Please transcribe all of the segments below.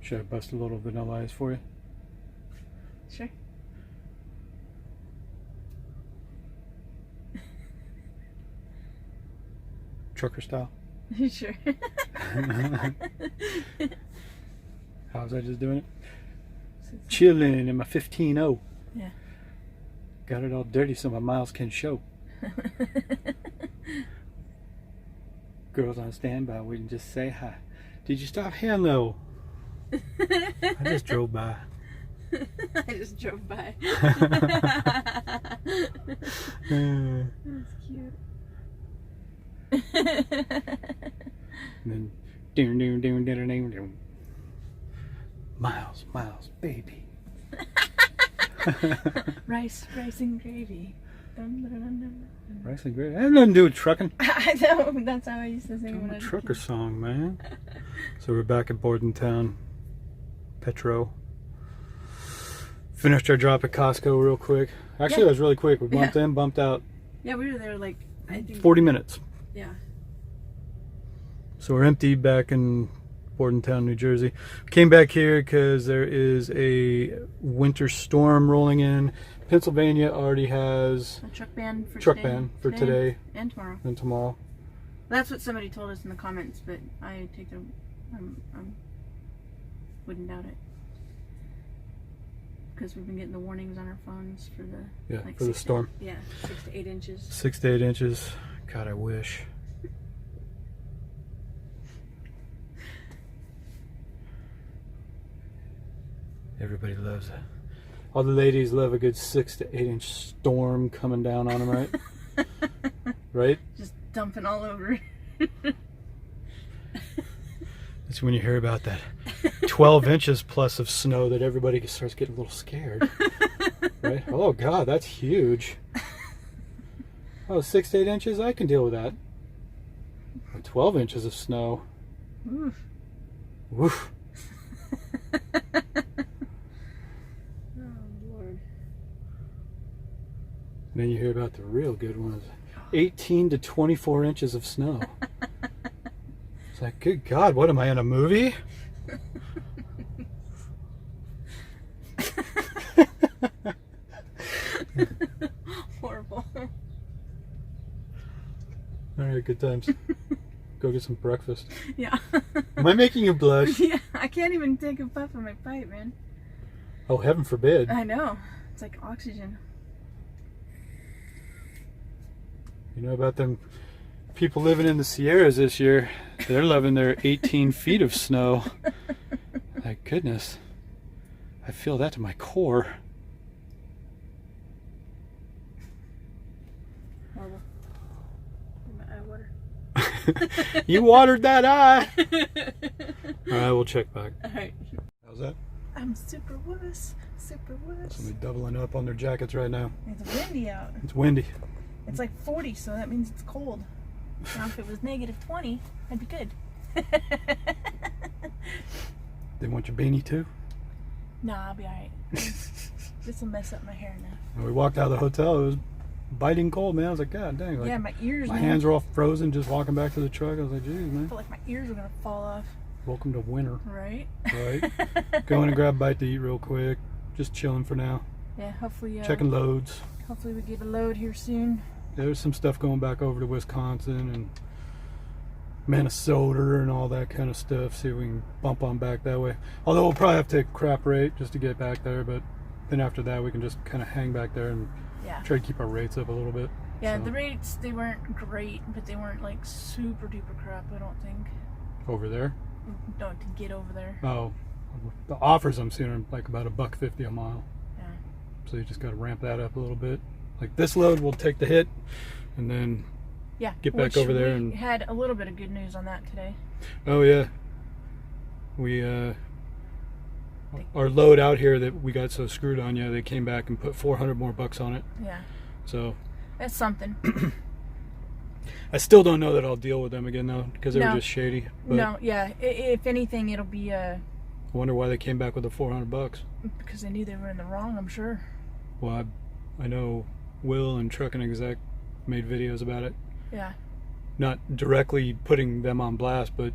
Should I bust a little vanilla ice for you? Sure. Trucker style? Sure. How was I just doing it? Chilling in my 15-0. Yeah. Got it all dirty so my miles can show. Girls on standby waiting, just say hi. Did you stop? Hell no. I just drove by. I just drove by. That's cute. And then Miles, baby. Rice and gravy. Dun, dun, dun, dun, dun. Rice and gravy. That has nothing to do with trucking. I know, that's how I used to sing when I was a Trucker kid. song, man. So we're back at Bordentown, Petro. Finished our drop at Costco real quick. Actually, it was really quick. We bumped in, bumped out. Yeah, we were there like, I think 40 minutes. Yeah. So we're empty back in Bordentown, New Jersey. Came back here because there is a winter storm rolling in. Pennsylvania already has A truck ban for today and tomorrow. and tomorrow. That's what somebody told us in the comments, but I take them. Wouldn't doubt it. Because we've been getting the warnings on our phones for the For the storm. 6 to 8 inches. 6 to 8 inches. God, I wish. Everybody loves it. All the ladies love a good 6 to 8 inch storm coming down on them, right? Right? Just dumping all over. That's when you hear about that 12 inches plus of snow that everybody starts getting a little scared. Right? Oh God, that's huge. Oh, 6 to 8 inches? I can deal with that. 12 inches of snow. Oof. Woof. And then you hear about the real good ones. 18 to 24 inches of snow. It's like, good God, what am I, in a movie? Horrible. Alright, good times. Go get some breakfast. Yeah. Am I making you blush? Yeah, I can't even take a puff of my pipe, man. Oh, heaven forbid. I know. It's like oxygen. You know about them people living in the Sierras this year? They're loving their 18 feet of snow. My goodness. I feel that to my core. Horrible. My eye water. You watered that eye. Alright, we'll check back. Alright. How's that? I'm super wuss. Super wuss. Somebody doubling up on their jackets right now. It's windy out. It's windy. It's like 40, so that means it's cold. Now if it was negative 20, that'd be good. They want your beanie too? Nah, I'll be alright. This will mess up my hair now. When we walked out of the hotel, it was biting cold, man. I was like, God dang. Like, Yeah, my ears, my man. hands were all frozen just walking back to the truck. I was like, geez, I man. felt like my ears were gonna fall off. Welcome to winter. Right? Right? Going and grab a bite to eat real quick. Just chilling for now. Yeah, hopefully Checking loads. hopefully we get a load here soon. There's some stuff going back over to Wisconsin and Minnesota and all that kind of stuff. See if we can bump on back that way. Although we'll probably have to take a crap rate just to get back there, but then after that we can just kind of hang back there and Yeah. try to keep our rates up a little bit. Yeah, So, the rates, they weren't great, but they weren't like super duper crap, I don't think. over there. No, to get over there. Oh, the offers I'm seeing are like about $1.50 a mile. Yeah. So you just got to ramp that up a little bit. Like this load will take the hit and then Yeah. get back which over there we and had a little bit of good news on that today. oh yeah, we our load out here that we got so screwed on, yeah, they came back and put $400 more on it. Yeah. So That's something. I still don't know that I'll deal with them again though, because they No. were just shady. But No, yeah. If anything, it'll be I wonder why they came back with the $400. because they knew they were in the wrong, I'm sure. Well, I know Will and Trucking Exec made videos about it. Yeah. Not directly putting them on blast, but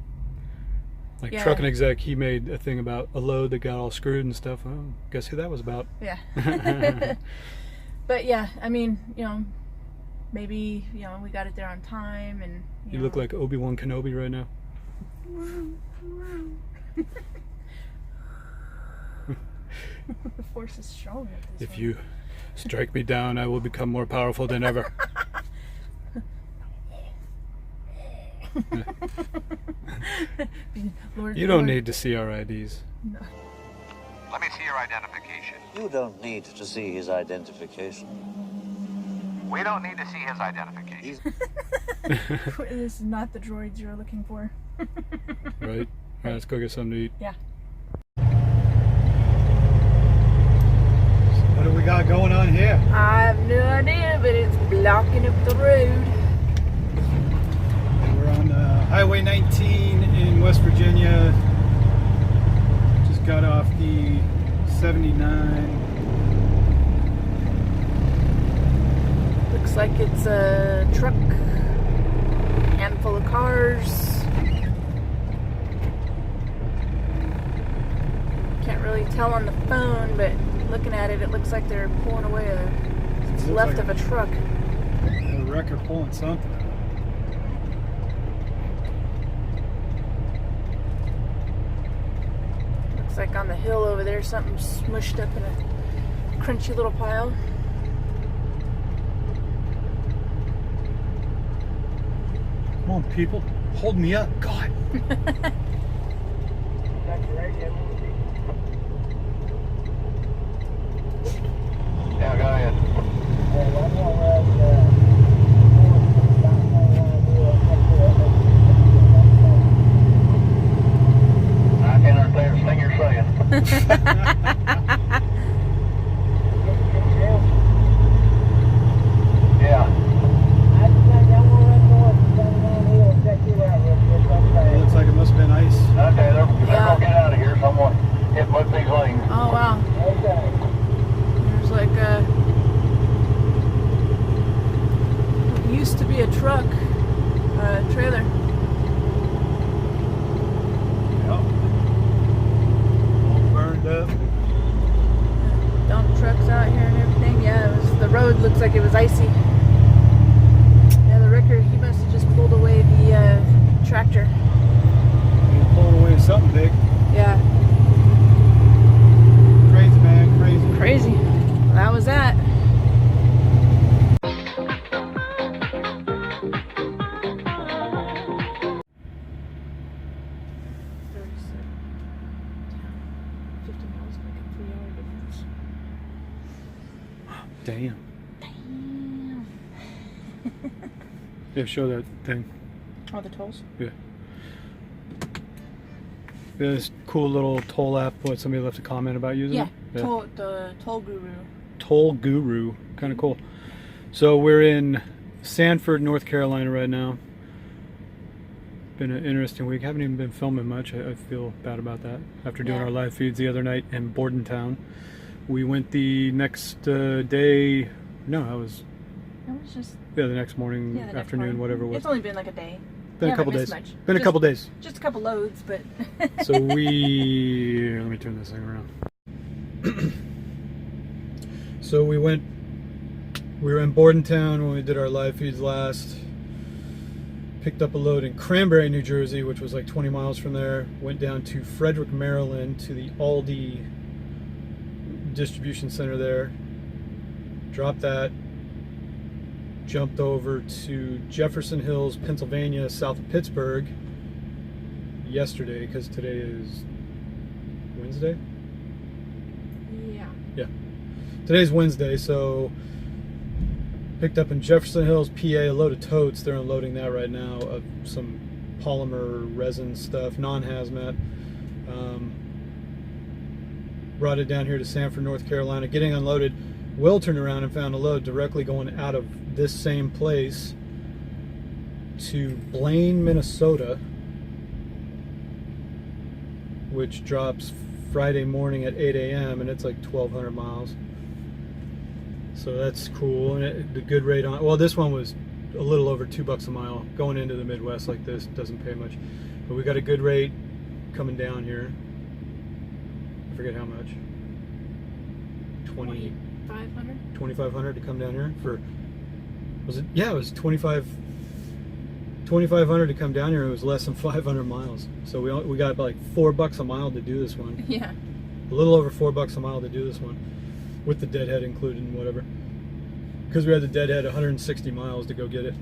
Like Yeah. Trucking Exec, he made a thing about a load that got all screwed and stuff. Oh, guess who that was about? Yeah. But yeah, I mean, you know, maybe, you know, we got it there on time, and You look like Obi-Wan Kenobi right now. The force is strong at this If one. you strike me down, I will become more powerful than ever. Lord, You don't Lord- need to see our IDs. No. Let me see your identification. You don't need to see his identification. We don't need to see his identification. This is not the droids you're looking for. Right? All right, let's go get something to eat. Yeah. What do we got going on here? I have no idea, but it's blocking up the road. We're on Highway 19 in West Virginia. Just got off the 79. Looks like it's a truck, handful of cars. Can't really tell on the phone, but looking at it, it looks like they're pulling away what's left of a truck. A wrecker pulling something. Looks like on the hill over there, something smushed up in a crunchy little pile. Come on, people. Hold me up. God. Yeah, go ahead. I can't understand a thing you're saying. Yeah. It looks like it must have been ice. Okay, they're Yeah. gonna get out of here, so I'm gonna hit both these lanes. Oh wow. There's like a what used to be a truck, trailer. Yep. All burned up. Dump trucks out here and everything. Yeah, it was, the road looks like it was icy. Yeah, the wrecker, he must have just pulled away the tractor. You're pulling away something big. Yeah, Crazy, man. Crazy. crazy. Well, that was that. Damn. Yeah, show that thing. Oh, the tolls? Yeah. This cool little toll app. What, somebody left a comment about using Yeah, it? the toll guru. Toll Guru. Kind of cool. So we're in Sanford, North Carolina right now. Been an interesting week. Haven't even been filming much. I feel bad about that. After doing Yeah. our live feeds the other night in Bordentown. We went the next day. No, I was... It was just Yeah, the next morning, yeah, the next afternoon, morning. whatever it was. It's only been like a day. Been We a couple haven't days. missed much. Been a Just- couple days. Just a couple loads, but So we... let me turn this thing around. So we were in Bordentown when we did our live feeds last. Picked up a load in Cranberry, New Jersey, which was like 20 miles from there. Went down to Frederick, Maryland, to the Aldi distribution center there. Dropped that. Jumped over to Jefferson Hills, Pennsylvania, south of Pittsburgh yesterday, because today is Wednesday? yeah. Today's Wednesday, so picked up in Jefferson Hills, PA, a load of totes. They're unloading that right now of some polymer resin stuff, non-hazmat. Brought it down here to Sanford, North Carolina, getting unloaded. Will turned around and found a load directly going out of this same place to Blaine, Minnesota, which drops Friday morning at 8 a.m. and it's like 1,200 miles. So that's cool. And the good rate on, well, this one was a little over $2 a mile. Going into the Midwest like this doesn't pay much, but we got a good rate. coming down here. I forget how much. 2,500. 2,500 to come down here for. Was it? Yeah, it was 2,500 to come down here. It was less than 500 miles. So we got like $4 a mile to do this one. Yeah. A little over $4 a mile to do this one, with the deadhead included and whatever. Because we had the deadhead 160 miles to go get it.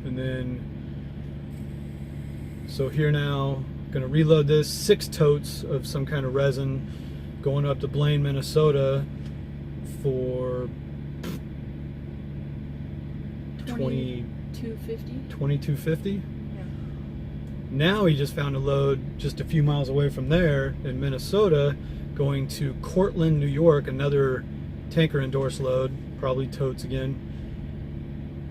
And then, so here now, gonna reload this, 6 totes of some kind of resin, going up to Blaine, Minnesota for 2250. Yeah. Now he just found a load just a few miles away from there in Minnesota, going to Cortland, New York, another tanker endorsed load, probably totes again,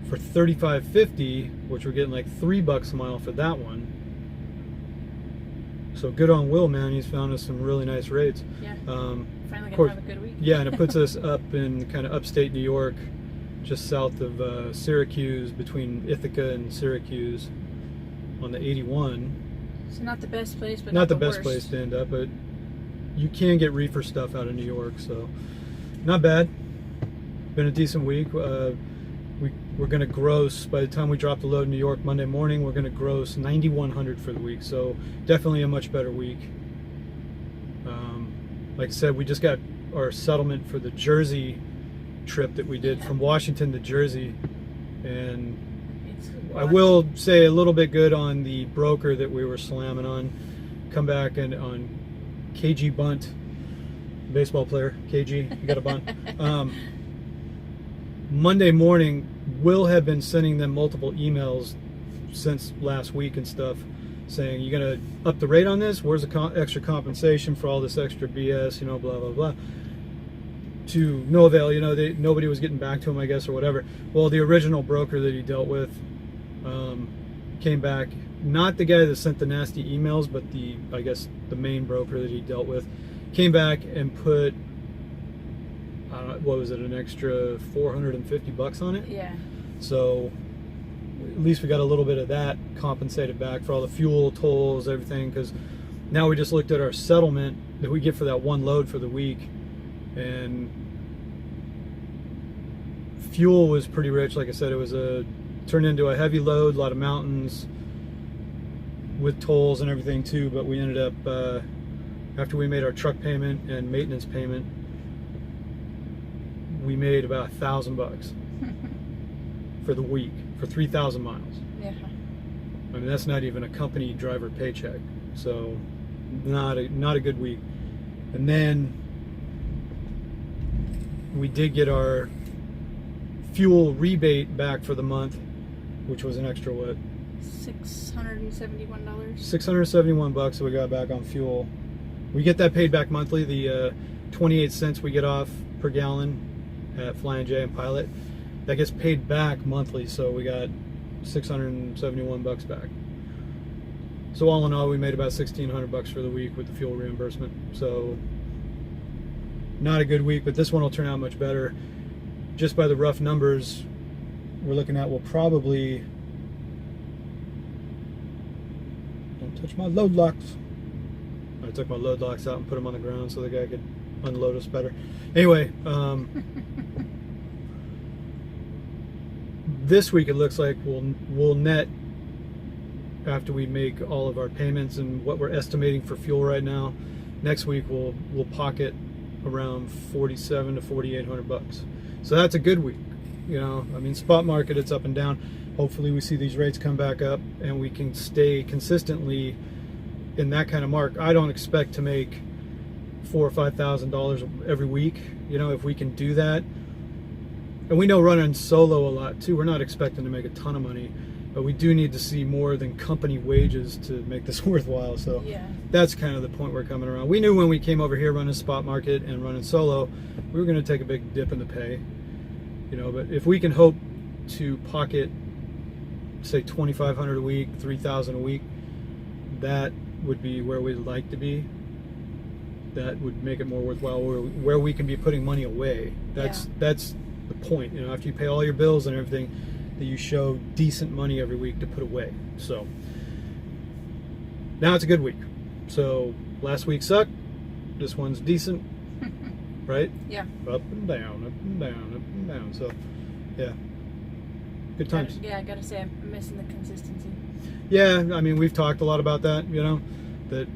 for $35.50, which we're getting like $3 a mile for that one. So good on Will, man. He's found us some really nice rates. Yeah. Finally Of course, gonna have a good week. yeah, and it puts us up in kind of upstate New York, just south of Syracuse, between Ithaca and Syracuse, on the 81. It's not the best place, but Not the best worst. place to end up, but you can get reefer stuff out of New York, so not bad. Been a decent week. We're going to gross, by the time we drop the load in New York Monday morning, we're going to gross 9,100 for the week, so definitely a much better week. Like I said, we just got our settlement for the Jersey trip that we did from Washington to Jersey, and I will say a little bit good on the broker that we were slamming on. Come back and on KG Bunt, baseball player, KG, you got a bunt. Monday morning, Will had been sending them multiple emails since last week and stuff, saying, you gonna up the rate on this? Where's the extra compensation for all this extra BS, you know, blah, blah, blah. To no avail, you know, nobody was getting back to him, I guess, or whatever. Well, the original broker that he dealt with came back, not the guy that sent the nasty emails, but I guess the main broker that he dealt with, came back and put, what was it, an extra $450 on it? Yeah. So at least we got a little bit of that compensated back for all the fuel, tolls, everything, because now we just looked at our settlement that we get for that one load for the week, and fuel was pretty rich. Like I said, it was turned into a heavy load, a lot of mountains with tolls and everything too, but we ended up, after we made our truck payment and maintenance payment, we made about $1,000 for the week for 3,000 miles. Yeah. I mean, that's not even a company driver paycheck, so not a good week. And then we did get our fuel rebate back for the month, which was an extra what? $671. $671 that we got back on fuel. We get that paid back monthly. The 28 cents we get off per gallon at Flying J and Pilot, that gets paid back monthly, so we got $671 back. So all in all, we made about $1,600 for the week with the fuel reimbursement. So not a good week, but this one will turn out much better. Just by the rough numbers we're looking at, we'll probably, don't touch my load locks. I took my load locks out and put them on the ground so the guy could unload us better. Anyway, this week it looks like we'll net, after we make all of our payments and what we're estimating for fuel right now, next week we'll pocket around $4,700 to $4,800. So that's a good week. You know, I mean, spot market, it's up and down. Hopefully we see these rates come back up and we can stay consistently in that kind of mark. I don't expect to make $4,000 or $5,000 every week, you know, if we can do that. And we know running solo a lot too, we're not expecting to make a ton of money, but we do need to see more than company wages to make this worthwhile. So yeah, that's kind of the point we're coming around. We knew when we came over here running spot market and running solo, we were going to take a big dip in the pay, you know, but if we can hope to pocket, say, $2,500 a week, $3,000 a week, that would be where we'd like to be. That would make it more worthwhile, where we can be putting money away. That's the point, you know, after you pay all your bills and everything, that you show decent money every week to put away. So Now it's a good week. So last week sucked. This one's decent, right? Yeah. Up and down, up and down, up and down. So, yeah, good times. I gotta say, I'm missing the consistency. Yeah, I mean, we've talked a lot about that. You know, that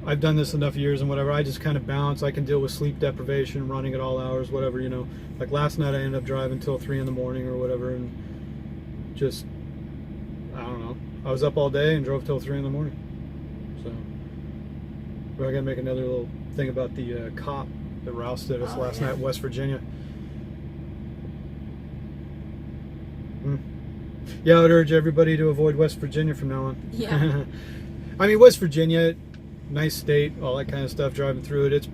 I've done this enough years and whatever. I just kind of bounce. I can deal with sleep deprivation, running at all hours, whatever. You know, like last night I ended up driving till 3 in the morning or whatever, and just I don't know. I was up all day and drove till 3 in the morning. So. But I gotta make another little thing about the cop that rousted us last night in West Virginia. Yeah, I would urge everybody to avoid West Virginia from now on. Yeah. I mean, West Virginia, nice state, all that kind of stuff. Driving through it,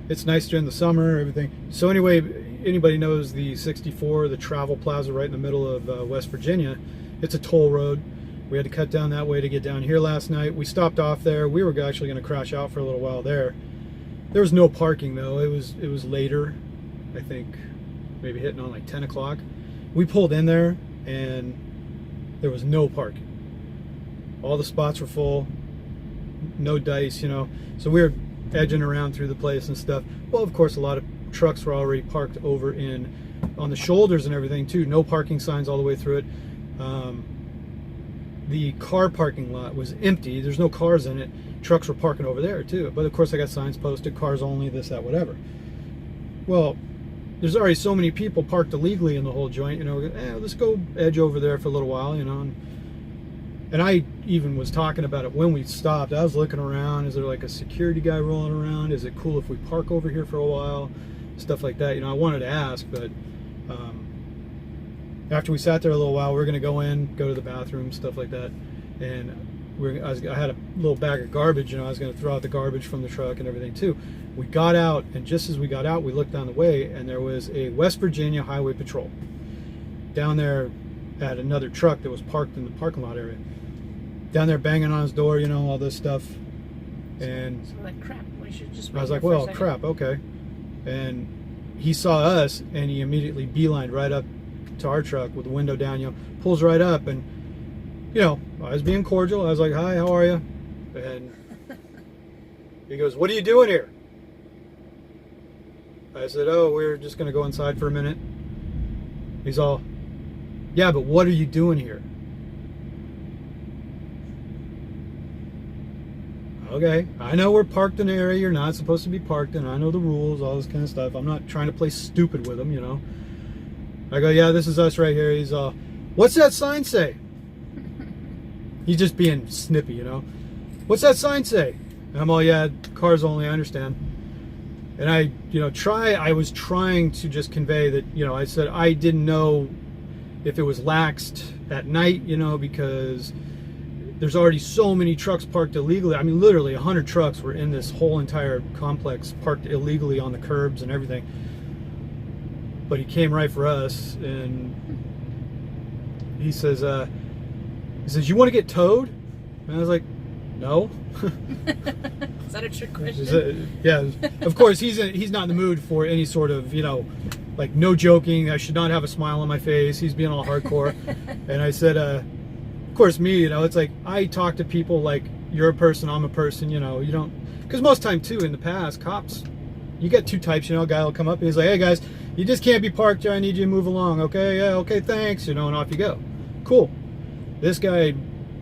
it's nice during the summer, everything. So anyway, anybody knows the 64, the travel plaza right in the middle of West Virginia? It's a toll road. We had to cut down that way to get down here last night. We stopped off there. We were actually going to crash out for a little while there. There was no parking though. It was later, I think, maybe hitting on like 10 o'clock. We pulled in there and there was no parking. All the spots were full. No dice, you know. So we were edging around through the place and stuff. Well, of course, a lot of trucks were already parked over on the shoulders and everything too. No parking signs all the way through it. The car parking lot was empty. There's no cars in it. Trucks were parking over there too. But of course I got signs posted, cars only, this, that, whatever. Well, there's already so many people parked illegally in the whole joint, you know, let's go edge over there for a little while, you know. And I even was talking about it when we stopped. I was looking around. Is there like a security guy rolling around? Is it cool if we park over here for a while? Stuff like that. You know, I wanted to ask, but after we sat there a little while, we were going to go to the bathroom, stuff like that. And I had a little bag of garbage, you know, I was going to throw out the garbage from the truck and everything too. We got out, and just as we got out, we looked down the way, and there was a West Virginia Highway Patrol down there at another truck that was parked in the parking lot area. Down there banging on his door, you know, all this stuff. And so like, crap, we should just I was like, well, crap, okay. And he saw us, and he immediately beelined right up to our truck with the window down, you know, pulls right up, and you know, I was being cordial. I was like, hi, how are you? And he goes, what are you doing here? I said, oh, we're just going to go inside for a minute. He's all, yeah, but what are you doing here? Okay, I know we're parked in an area you're not supposed to be parked in. I know the rules, all this kind of stuff. I'm not trying to play stupid with him, you know. I go, yeah, this is us right here. He's all, what's that sign say? He's just being snippy, you know. What's that sign say? And I'm all, yeah, cars only, I understand. And I, you know, I was trying to just convey that, you know, I said I didn't know if it was laxed at night, you know, because there's already so many trucks parked illegally. I mean, literally 100 trucks were in this whole entire complex parked illegally on the curbs and everything. But he came right for us, and he says, you want to get towed? And I was like, no. Is that a trick question? Yeah, of course, he's not in the mood for any sort of, you know, like, no joking. I should not have a smile on my face. He's being all hardcore. And I said, of course, me, you know, it's like, I talk to people like, you're a person, I'm a person, you know, you don't, because most time too, in the past, cops, you get two types, you know, a guy will come up and he's like, hey guys, you just can't be parked here, I need you to move along, okay, yeah, okay, thanks, you know, and off you go. Cool. This guy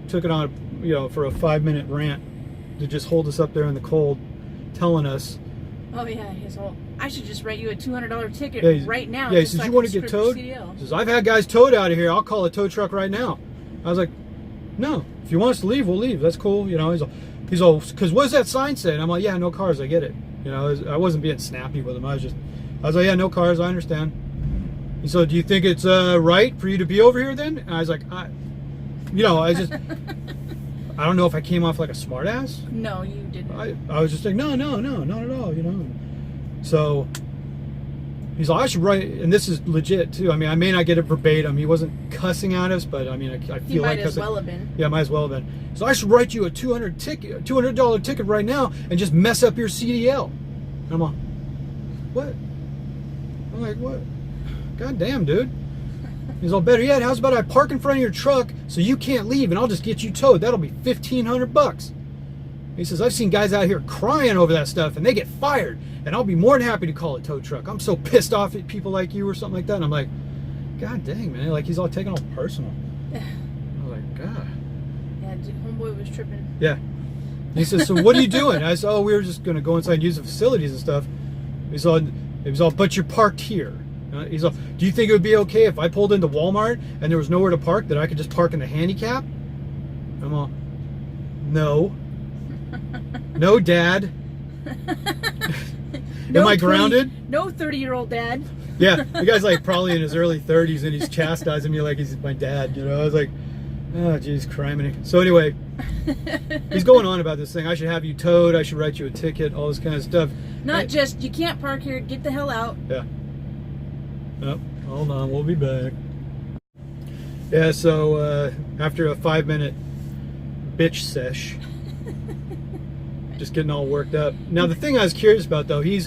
took it on, you know, for a 5-minute rant to just hold us up there in the cold, telling us, oh yeah, he's all, I should just write you a $200 ticket right now. Yeah, he says, you want to get towed? He says, I've had guys towed out of here, I'll call a tow truck right now. I was like, no, if you want us to leave, we'll leave, that's cool, you know. He's all, because what does that sign say? And I'm like, yeah, no cars, I get it. You know, I wasn't being snappy with him, I was like, yeah, no cars, I understand. He said, do you think it's right for you to be over here then? And I was like, you know, I don't know if I came off like a smart ass. No, you didn't. I was just like, no, not at all, you know. So he's like, I should write, and this is legit too. I mean, I may not get it verbatim. He wasn't cussing at us, but I mean, I feel like he might as well have been. Yeah, might as well have been. So I should write you a $200 ticket right now and just mess up your CDL. And I'm like, what? I'm like, what? God damn, dude. He's all, better yet, how's about I park in front of your truck so you can't leave and I'll just get you towed. That'll be $1,500. He says, I've seen guys out here crying over that stuff and they get fired. And I'll be more than happy to call a tow truck. I'm so pissed off at people like you or something like that. And I'm like, God dang, man. Like, he's all taking all personal. I was like, God. Yeah, homeboy was tripping. Yeah. He says, so what are you doing? I said, oh, we were just going to go inside and use the facilities and stuff. He was all, but you're parked here. He's all, do you think it would be okay if I pulled into Walmart and there was nowhere to park, that I could just park in the handicap? I'm all, no. No, Dad. No Am I grounded? No 30-year-old dad. Yeah, the guy's like probably in his early 30s and he's chastising me like he's my dad, you know. I was like, oh, geez, criminy. So anyway, he's going on about this thing. I should have you towed. I should write you a ticket, all this kind of stuff. Not just, you can't park here, get the hell out. Yeah. Oh, hold on, we'll be back. Yeah, so after a 5-minute bitch sesh, just getting all worked up. Now, the thing I was curious about, though, he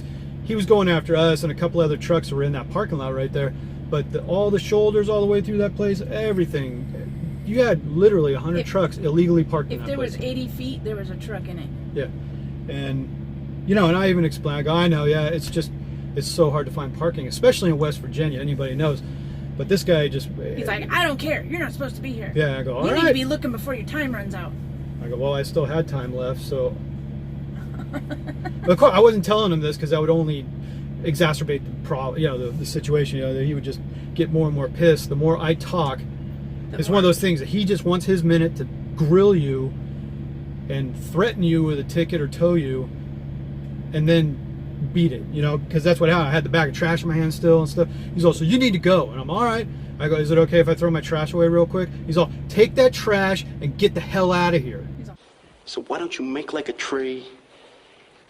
was going after us, and a couple other trucks were in that parking lot right there. But all the shoulders all the way through that place, everything. You had literally 100 trucks illegally parked in that place. If there was 80 feet, there was a truck in it. Yeah. And, you know, and I even explained, I go, I know, yeah, it's so hard to find parking, especially in West Virginia. Anybody knows. But this guy just... He's like, I don't care. You're not supposed to be here. Yeah, I go, all right. You need to be looking before your time runs out. I go, well, I still had time left, so... Of course, I wasn't telling him this because that would only exacerbate the problem, you know, the situation. You know, that he would just get more and more pissed. The more I talk, it's one of those things that he just wants his minute to grill you and threaten you with a ticket or tow you, and then beat it. You know, because that's what happened. I had the bag of trash in my hand still and stuff. He's all, so you need to go, and I'm all right. I go, is it okay if I throw my trash away real quick? He's all, take that trash and get the hell out of here. So why don't you make like a tree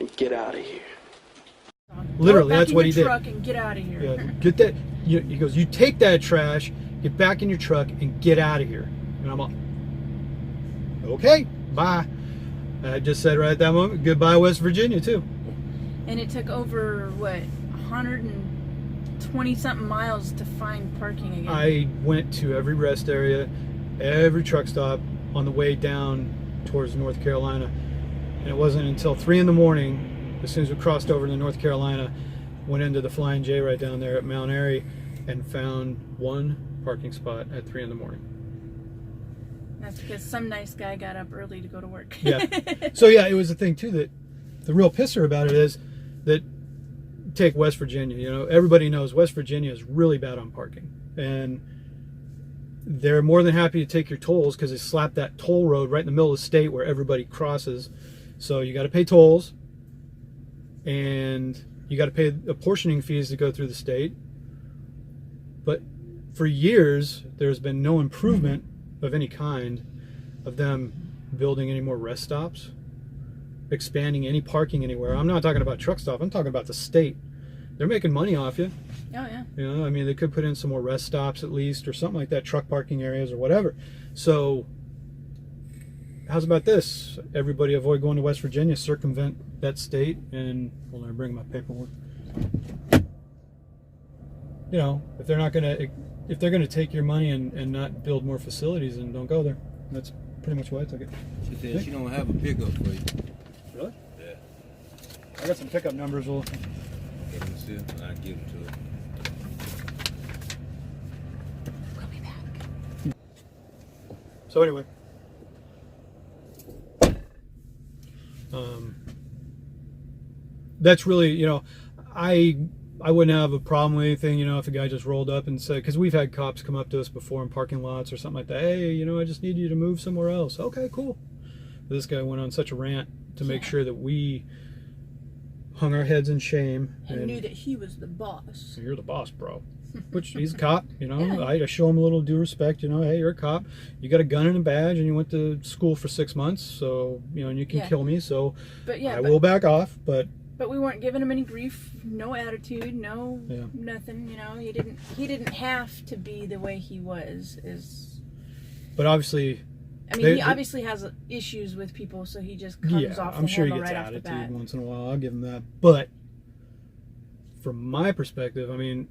and get out of here? Literally, that's what he did. Truck and get out of here. Yeah, get that. He goes, you take that trash, get back in your truck, and get out of here. And I'm like, okay, bye. And I just said right at that moment, goodbye, West Virginia, too. And it took over, what, 120 something miles to find parking again. I went to every rest area, every truck stop on the way down towards North Carolina. And it wasn't until 3 in the morning, as soon as we crossed over to North Carolina, went into the Flying J right down there at Mount Airy and found one parking spot at 3 in the morning. That's because some nice guy got up early to go to work. Yeah. So yeah, it was the thing too, that the real pisser about it is that, take West Virginia, you know, everybody knows West Virginia is really bad on parking. And they're more than happy to take your tolls because they slap that toll road right in the middle of the state where everybody crosses. So you got to pay tolls, and you got to pay apportioning fees to go through the state. But for years, there's been no improvement of any kind of them building any more rest stops, expanding any parking anywhere. I'm not talking about truck stop. I'm talking about the state. They're making money off you. Oh, yeah. You know, I mean, they could put in some more rest stops at least, or something like that, truck parking areas or whatever. So how's about this? Everybody avoid going to West Virginia, circumvent that state, and hold on, I bring my paperwork. You know, if they're gonna take your money and not build more facilities, then don't go there. That's pretty much why I took it. She said she don't have a pickup for you. Really? Yeah. I got some pickup numbers. Let me see. I give them to her. We'll be back. So anyway, that's really, you know, I wouldn't have a problem with anything, you know, if a guy just rolled up and said, because we've had cops come up to us before in parking lots or something like that. Hey, you know, I just need you to move somewhere else. Okay, cool. But this guy went on such a rant to make sure that we hung our heads in shame And knew that he was the boss. You're the boss, bro. Which, he's a cop, you know. Yeah. I show him a little due respect, you know. Hey, you're a cop. You got a gun and a badge, and you went to school for 6 months, so, you know, and you can kill me, so I will back off, but we weren't giving him any grief, no attitude, nothing, you know. He didn't have to be the way he was. But obviously, I mean, he obviously has issues with people, so he just comes off the I'm sure he handle gets right off the bat. attitude once in a while. I'll give him that. But from my perspective, I mean,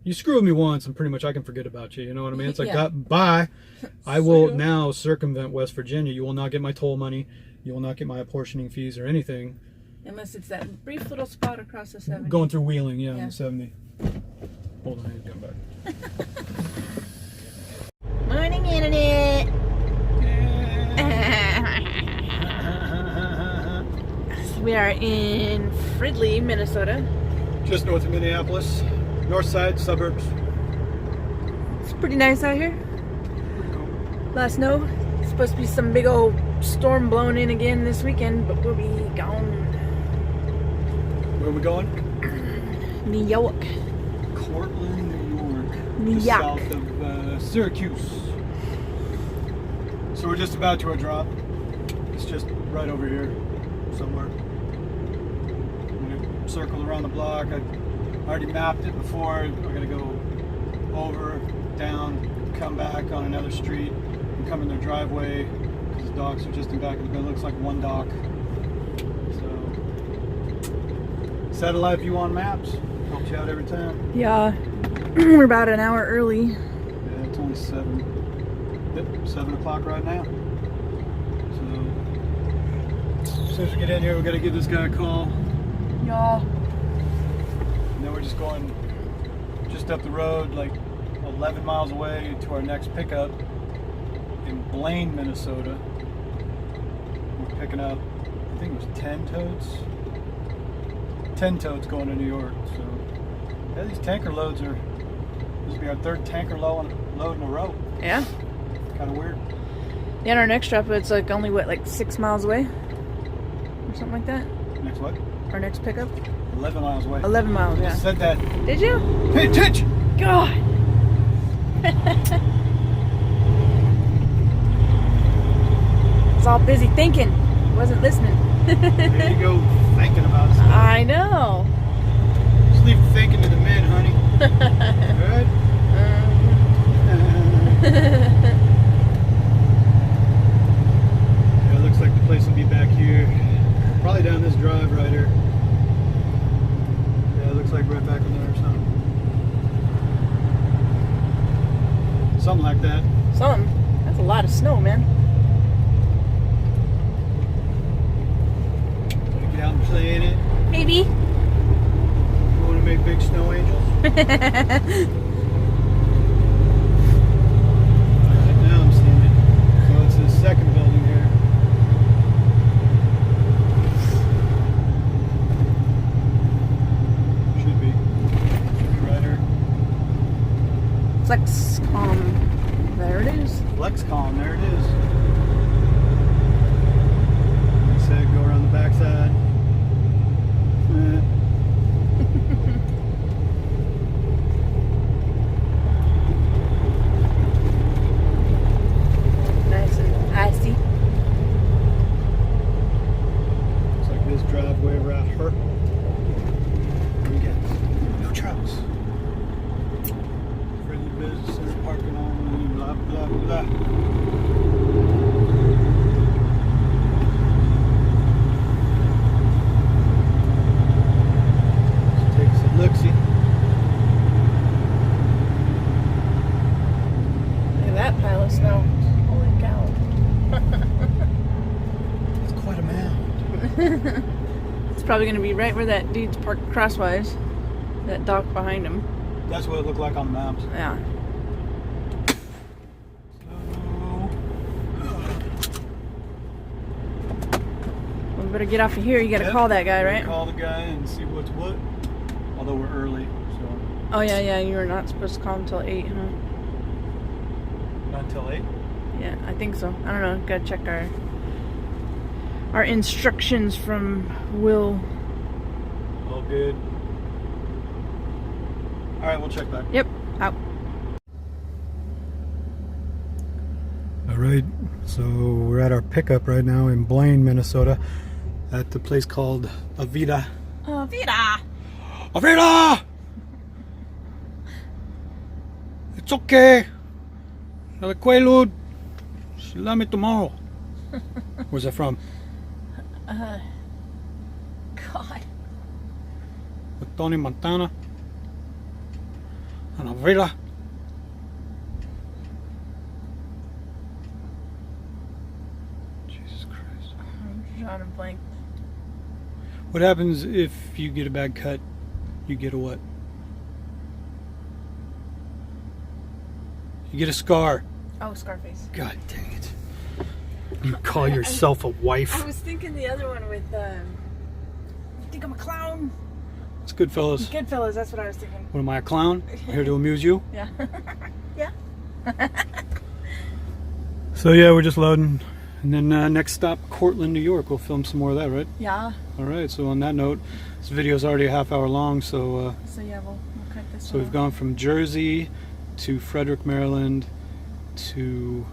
You screw with me once, and pretty much I can forget about you. You know what I mean? It's like, Yeah. bye. I will now circumvent West Virginia. You will not get my toll money. You will not get my apportioning fees or anything. Unless it's that brief little spot across the 70. Going through Wheeling, yeah, Yeah. on the 70. Hold on, he's coming back. Morning, Internet. We are in Fridley, Minnesota. Just north of Minneapolis. North side, suburbs. It's pretty nice out here. A lot of snow. It's supposed to be some big old storm blowing in again this weekend, but we'll be gone. Where are we going? New York. Cortland, New York. New Just York. south of Syracuse. So we're just about to our drop. It's just right over here somewhere. I'm gonna circle around the block. I already mapped it before. We're gonna go over, down, come back on another street, and come in their driveway because the docks are just in back of the building. Looks like one dock. So satellite view on maps helps you out every time. Yeah. We're about an hour early. Yeah, it's only 7 o'clock right now. So as soon as we get in here, we got to give this guy a call. Yeah. And then we're just going just up the road, like 11 miles away to our next pickup in Blaine, Minnesota. We're picking up, I think it was 10 totes. 10 totes going to New York. So yeah, these tanker loads are, this will be our third tanker load in a row. Yeah. Kind of weird. Yeah, and our next drop, it's like only, what, like 6 miles away? Or something like that? Next what? Our next pickup? 11 miles away. 11 miles, I yeah. just said that. Did you? Pay attention! God! It's all busy thinking. Wasn't listening. There you go, thinking about stuff. I know. Just leave the thinking to the men, honey. Alright? Yeah, it looks like the place will be back here. Probably down this drive right here. Yeah, it looks like right back in there or something. Something like that. Something. That's a lot of snow, man. Wanna get out and play in it? Maybe. You wanna make big snow angels? Right now I'm seeing it. So it's the second building here. Should be right here. Flexcom. There it is. Flexcom, there it is. Like I said, go around the backside. Nice and icy. Looks like this driveway right here. We got no trucks. Friendly business center parking only, blah, blah, blah. Let's take some look-see. Look at that pile of snow. Holy cow. It's quite a mound. It's probably going to be right where that dude's parked crosswise. That dock behind him. That's what it looked like on the maps. Yeah. Well, we better get off of here. You got to Yep. call that guy, right? Call the guy and see what's what. Although we're early, so Oh, yeah, yeah. You were not supposed to call him until 8, huh? not until 8. Yeah, I think so. I don't know. Got to check our instructions from Will. All good. All right, we'll check back. Yep. Out. All right, so we're at our pickup right now in Blaine, Minnesota, at the place called Avida. Vida! Avida! It's okay. I'll quaalude. She'll love me tomorrow. Where's that from? God. Tony Montana. On a villa. Jesus Christ. I'm drawing a blank. What happens if you get a bad cut? You get a what? You get a scar. Oh, Scarface. God dang it. You call yourself a wife. I was thinking the other one with, you think I'm a clown? It's Goodfellas. Goodfellas, that's what I was thinking. What am I, a clown? Here to amuse you? Yeah. Yeah. So yeah, we're just loading. And then next stop, Cortland, New York. We'll film some more of that, right? Yeah. Alright, so on that note, this video is already a half hour long, so... So yeah, we'll cut this So we've off. gone from Jersey to Frederick, Maryland, to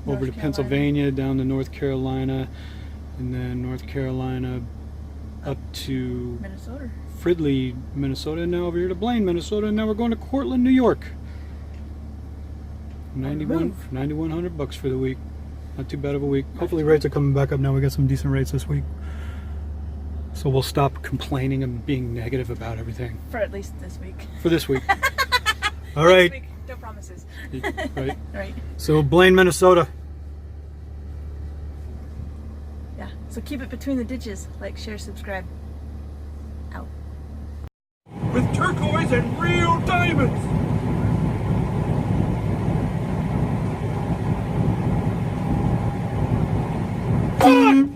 over to Carolina. Pennsylvania, down to North Carolina, and then North Carolina up to Minnesota. Fridley, Minnesota, and now over here to Blaine, Minnesota, and now we're going to Cortland, New York. 9100 bucks for the week. Not too bad of a week. Hopefully rates are coming back up now. We got some decent rates this week. So we'll stop complaining and being negative about everything. For at least this week. For this week. All right. Next week, no promises. Right. Right. So Blaine, Minnesota. Yeah. So keep it between the ditches. Like, share, subscribe. Out. With turquoise and real diamonds. Fuck!